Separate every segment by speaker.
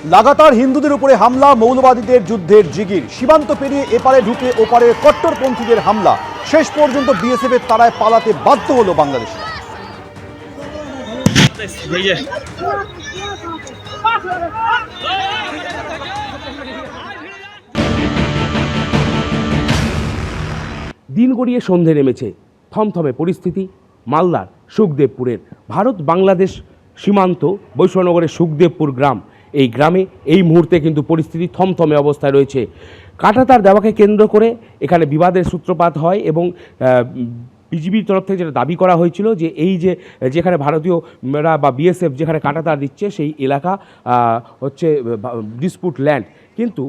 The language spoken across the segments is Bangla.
Speaker 1: লাগাতার হিন্দুদের উপরে হামলা, মৌলবাদীদের যুদ্ধের জিগির। সীমান্ত পেরিয়ে এপারে ঢুকে ওপারে কট্টরপন্থীদের হামলা। শেষ পর্যন্ত বিএসএফ এর তাড়ায় পালাতে বাধ্য হলো বাংলাদেশিরা।
Speaker 2: দিন গড়িয়ে সন্ধে নেমেছে, থমথমে পরিস্থিতি মালদার সুখদেবপুরের। ভারত বাংলাদেশ সীমান্ত বৈষ্ণবনগরের সুখদেবপুর গ্রাম। এই গ্রামে এই মুহূর্তে কিন্তু পরিস্থিতি থমথমে অবস্থায় রয়েছে। কাঁটাতার দেওয়াকে কেন্দ্র করে এখানে বিবাদের সূত্রপাত হয় এবং বিজিবির তরফ থেকে যেটা দাবি করা হয়েছিল যে এই যেখানে ভারতীয়রা বা বিএসএফ যেখানে কাঁটাতার দিচ্ছে সেই এলাকা হচ্ছে ডিসপুট ল্যান্ড, কিন্তু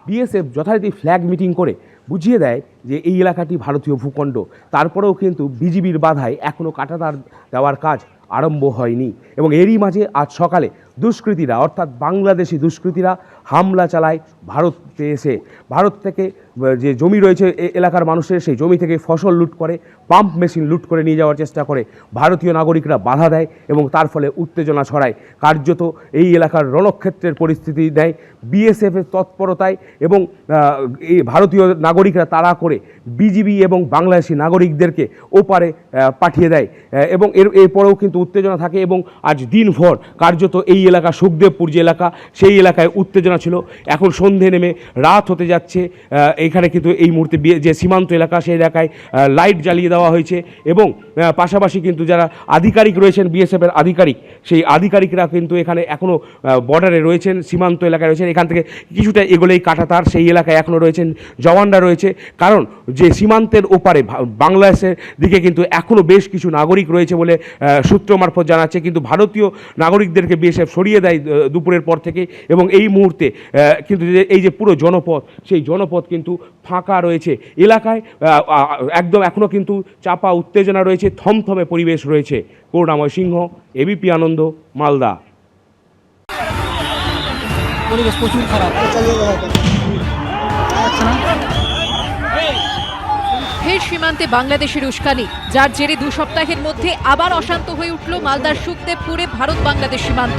Speaker 2: বিএসএফ যথারীতি ফ্ল্যাগ মিটিং করে বুঝিয়ে দেয় যে এই এলাকাটি ভারতীয় ভূখণ্ড। তারপরেও কিন্তু বিজিবির বাধায় এখনও কাঁটাতার দেওয়ার কাজ আরম্ভ হয়নি এবং এরই মাঝে আজ সকালে দুষ্কৃতীরা অর্থাৎ বাংলাদেশি দুষ্কৃতীরা হামলা চালায় ভারতে এসে। ভারত থেকে যে জমি রয়েছে এলাকার মানুষের, সেই জমি থেকে ফসল লুট করে, পাম্প মেশিন লুট করে নিয়ে যাওয়ার চেষ্টা করে। ভারতীয় নাগরিকরা বাধা দেয় এবং তার ফলে উত্তেজনা ছড়ায়। কার্যত এই এলাকার রণক্ষেত্রের পরিস্থিতি দেয়। বিএসএফের তৎপরতায় এবং এই ভারতীয় নাগরিকরা তাড়া করে বিজিবি এবং বাংলাদেশি নাগরিকদেরকে ওপারে পাঠিয়ে দেয় এবং এরপরেও কিন্তু উত্তেজনা থাকে এবং আজ দিনভর কার্যত এই এলাকা সুখদেবপুর যে এলাকা, সেই এলাকায় উত্তেজনা ছিল। এখন সন্ধে নেমে রাত হতে যাচ্ছে। এইখানে কিন্তু এই মুহূর্তে যে সীমান্ত এলাকা, সেই এলাকায় লাইট জ্বালিয়ে দেওয়া হয়েছে এবং পাশাপাশি কিন্তু যারা আধিকারিক রয়েছেন, বিএসএফের আধিকারিক, সেই আধিকারিকরা কিন্তু এখানে এখনও বর্ডারে রয়েছেন, সীমান্ত এলাকায় রয়েছেন। এখান থেকে কিছুটা এগোলেই কাঁটাতার, সেই এলাকায় এখনও রয়েছেন জওয়ানরা রয়েছে। কারণ যে সীমান্তের ওপারে বাংলাদেশের দিকে কিন্তু এখনও বেশ কিছু নাগরিক রয়েছে বলে সূত্র মারফত জানাচ্ছে, কিন্তু ভারতীয় নাগরিকদেরকে বিএসএফ সরিয়ে দেয় দুপুরের পর থেকে এবং এই মুহূর্তে কিন্তু এই যে পুরো জনপথ, সেই জনপথ কিন্তু ফাঁকা রয়েছে। এলাকায় একদম এখনও কিন্তু চাপা উত্তেজনা রয়েছে, থমথমে পরিবেশ রয়েছে। করুণাময় সিংহ, এবিপি আনন্দ, মালদা।
Speaker 3: পরিবেশ প্রচুর খারাপ।
Speaker 4: ফের সীমান্তে বাংলাদেশের উস্কানি, যার জেরে 2 সপ্তাহের মধ্যে আবার অশান্ত হয়ে উঠল মালদার সুখদেবপুরে ভারত বাংলাদেশ সীমান্ত।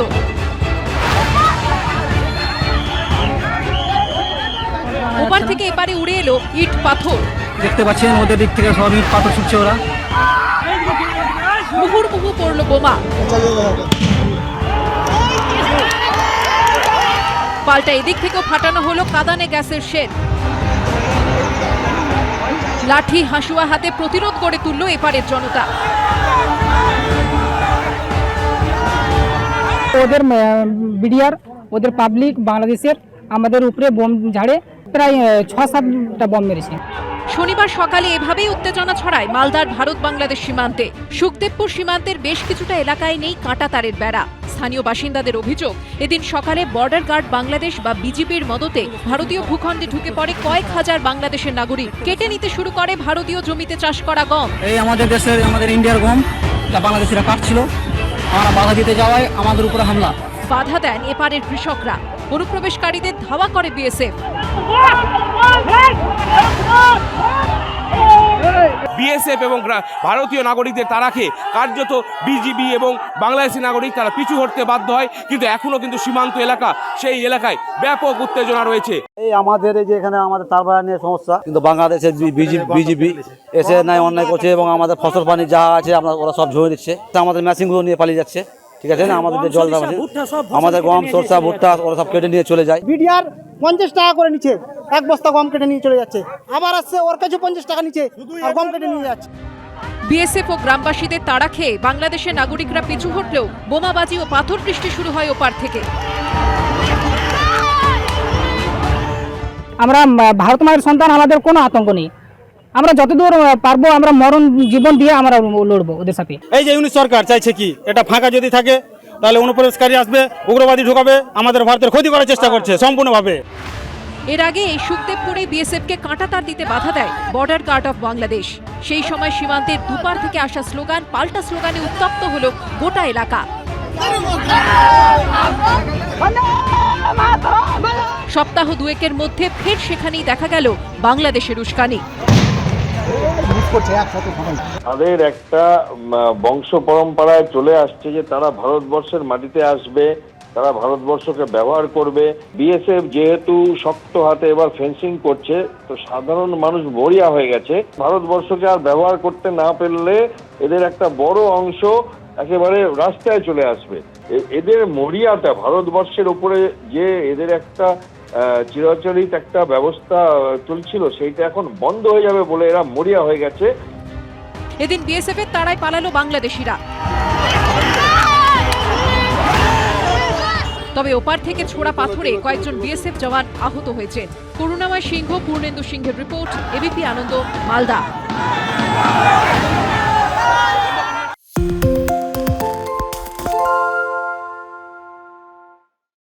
Speaker 4: ওপার থেকে এপারে উড়ে এলো ইট পাথর।
Speaker 3: দেখতে পাচ্ছেন ওদের দিক থেকে সব ইট পাথর ছুটছে ওরা।
Speaker 4: মুহুর্মুহু পড়ল বোমা। পাল্টা এদিক থেকেও ফাটানো হলো কাঁদানে গ্যাসের শেড। লাঠি হাসুয়া হাতে প্রতিরোধ গড়ে তুলল এপারের জনতা।
Speaker 5: ওদের বিডিআর, ওদের পাবলিক বাংলাদেশের আমাদের উপরে বোম ঝাড়ে, প্রায় 6-7টা বোম মেরেছে।
Speaker 4: শনিবার সকালে এভাবেই উত্তেজনা ছড়ায় মালদার ভারত বাংলাদেশ সীমান্তে। সুখদেবপুর সীমান্তের বেশ কিছুটা এলাকায় নেই কাঁটাতারের বেড়া। স্থানীয় বাসিন্দাদের অভিযোগ, এদিন সকালে বর্ডার গার্ড বাংলাদেশ বা বিজিবির মদতে ভারতীয় ভূখণ্ডে ঢুকে পড়ে কয়েক হাজার বাংলাদেশের নাগরিক। কেটে নিতে শুরু করে ভারতীয় জমিতে চাষ করা গম।
Speaker 3: এই আমাদের দেশের, আমাদের ইন্ডিয়ার গম যা বাংলাদেশিরা কাটছিল, আমরা বাধা দিতে যাওয়ায় আমাদের উপরে হামলা।
Speaker 4: বাধা দেন এপারের কৃষকরা। অনুপ্রবেশকারীদের ধাওয়া করে বিএসএফ।
Speaker 2: বিএসএফ এবং ভারতীয় নাগরিকদের তাড়াকে কার্যত বিজিবি এবং বাংলাদেশি নাগরিক তারা পিছু হটতে বাধ্য হয়, কিন্তু এখনও কিন্তু সীমান্ত এলাকা, সেই এলাকায় ব্যাপক উত্তেজনা রয়েছে।
Speaker 6: এই আমাদের এই যে এখানে আমাদের তারবাড়া নিয়ে সমস্যা, কিন্তু বাংলাদেশের বিজিবি এসে নাই অন্যায় করছে এবং আমাদের ফসল পানি যা আছে আমরা ওরা সব ঝরে দিচ্ছে। আমাদের মেশিনগুলো নিয়ে পালিয়ে যাচ্ছে, ঠিক আছে না? আমাদের যে জল দাম আছে, আমাদের গম, সরষা, ভুট্টা ওরা সব কেটে নিয়ে চলে যায়।
Speaker 7: বিডিআর 50 টাকা করে নিচ্ছে, এক বস্তা গম কেটে নিয়ে চলে যাচ্ছে। আবার আসছে, ওর কাছে 50 টাকা নিচ্ছে আর গম কেটে নিয়ে যাচ্ছে।
Speaker 4: বিএসএফ ও গ্রামবাসীদের তাড়া খেয়ে বাংলাদেশের নাগরিকরা পিছু হটলেও বোমাবাজি ও পাথর বৃষ্টি শুরু হয় ওপার থেকে।
Speaker 5: আমরা ভারত মায়ের সন্তান, আমাদের কোনো আতঙ্ক নেই। আমরা যতদূর পারবো আমরা মরণ জীবন দিয়ে আমরা লড়বো ওদের সাথে।
Speaker 8: এই যে ইউনিট সরকার চাইছে কি, এটা ফাঁকা যদি থাকে তাহলে অনুপ্রবেশকারী আসবে, উগ্রবাদী ঢুকাবে, আমাদের ভারতের ক্ষতি করার চেষ্টা করছে সম্পূর্ণভাবে।
Speaker 4: এর আগে এই সুখদেবপুরে বিএসএফকে কাঁটাতার দিতে বাধা দেয় বর্ডার গার্ড অফ বাংলাদেশ। সেই সময় সীমান্তের দুপার থেকে আসা স্লোগান পাল্টা স্লোগানে উত্তপ্ত হলো গোটা এলাকা। সপ্তাহ দুয়েকের মধ্যে ফের সেখানেই দেখা গেল বাংলাদেশের উস্কানি।
Speaker 9: তাদের একটা বংশ পরম্পরায় চলে আসছে যে তারা ভারতবর্ষের মাটিতে আসবে, তারা ভারতবর্ষকে ব্যবহার করবে। বিএসএফ যেহেতু শক্ত হাতে এবার ফেন্সিং করছে, তো সাধারণ মানুষ মরিয়া হয়ে গেছে। ভারতবর্ষকে আর ব্যবহার করতে না পারলে এদের একটা বড় অংশ একেবারে রাস্তায় চলে আসবে। এদের মরিয়াটা ভারতবর্ষের উপরে যে এদের একটা চিরাচরিত একটা ব্যবস্থা চলছিল, সেইটা এখন বন্ধ হয়ে যাবে বলে এরা মরিয়া হয়ে গেছে।
Speaker 4: এদিন বিএসএফ এর তাড়ায় পালালো বাংলাদেশিরা। তবে ওপার থেকে ছোড়া পাথরে কয়েকজন বিএসএফ জওয়ান আহত হয়েছেন। করুণাময় সিংহ, পূর্ণেন্দু সিংহের রিপোর্ট, এবিপি আনন্দ, মালদা।